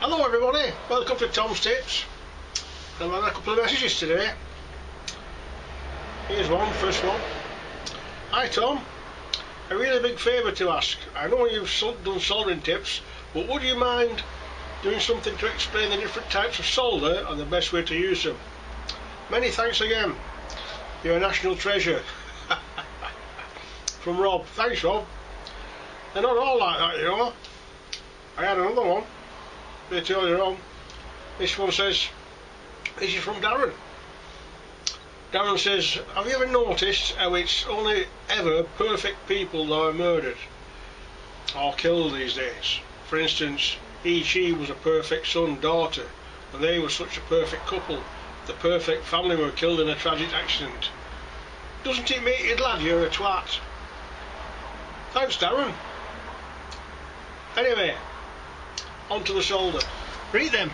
Hello everybody, welcome to Tom's Tips. I've had a couple of messages today. Here's one, first one. Hi Tom, a really big favour to ask. I know you've done soldering tips, but would you mind doing something to explain the different types of solder and the best way to use them? Many thanks again. You're a national treasure. From Rob. Thanks Rob. They're not all like that, you know. I had another one a bit earlier on. This one says, this is from Darren. Darren says, have you ever noticed how it's only ever perfect people that are murdered or killed these days? For instance, she was a perfect son, daughter, and they were such a perfect couple. The perfect family were killed in a tragic accident. Doesn't it make you glad you're a twat? Thanks Darren. Anyway, onto the solder. Read them.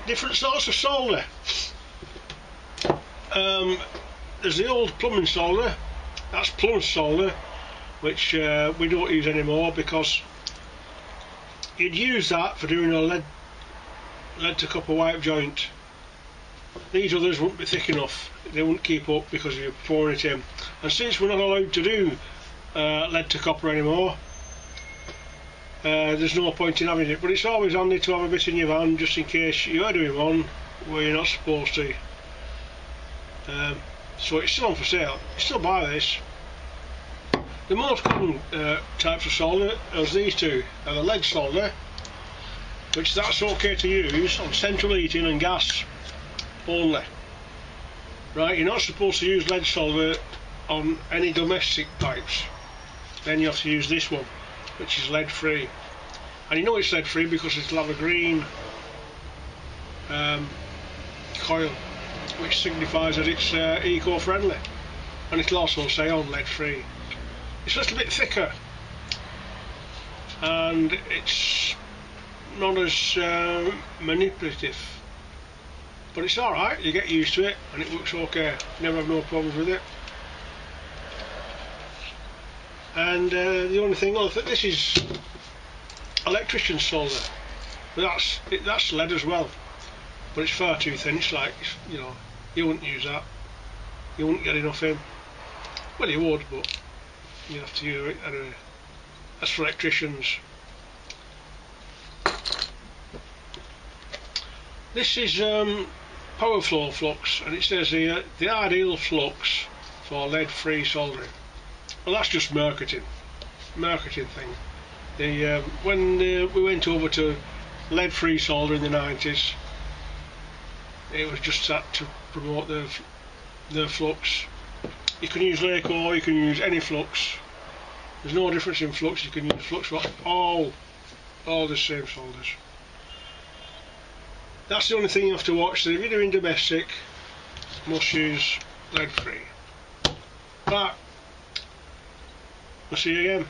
Different sorts of solder. There's the old plumbing solder. That's plumb solder, which we don't use anymore because you'd use that for doing a lead to copper wipe joint. These others wouldn't be thick enough. They wouldn't keep up because you're pouring it in. And since we're not allowed to do lead to copper anymore, there's no point in having it, but it's always handy to have a bit in your van just in case you are doing one where you're not supposed to. So it's still on for sale. You still buy this. The most common types of solder are these two. Are the lead solder, which that's okay to use on central heating and gas only. Right, you're not supposed to use lead solder on any domestic pipes. Then you have to use this one, which is lead free, and you know it's lead free because it'll have a green coil, which signifies that it's eco-friendly, and it'll also say on lead free. It's a little bit thicker and it's not as manipulative, but it's alright, you get used to it and it works okay. Never have no problems with it. And the only thing, this is electrician solder, but that's lead as well, but it's far too thin. It's like, you know, you wouldn't use that. You wouldn't get enough in. Well, you would, but you have to use it anyway. That's for electricians. This is power flow flux, and it says here the ideal flux for lead-free soldering. Well, that's just marketing thing. When we went over to lead-free solder in the 90s, it was just that to promote the flux. You can use Laco, you can use any flux. There's no difference in flux. You can use flux for all the same solders. That's the only thing you have to watch. So if you're doing domestic, you must use lead-free. But we'll see you again.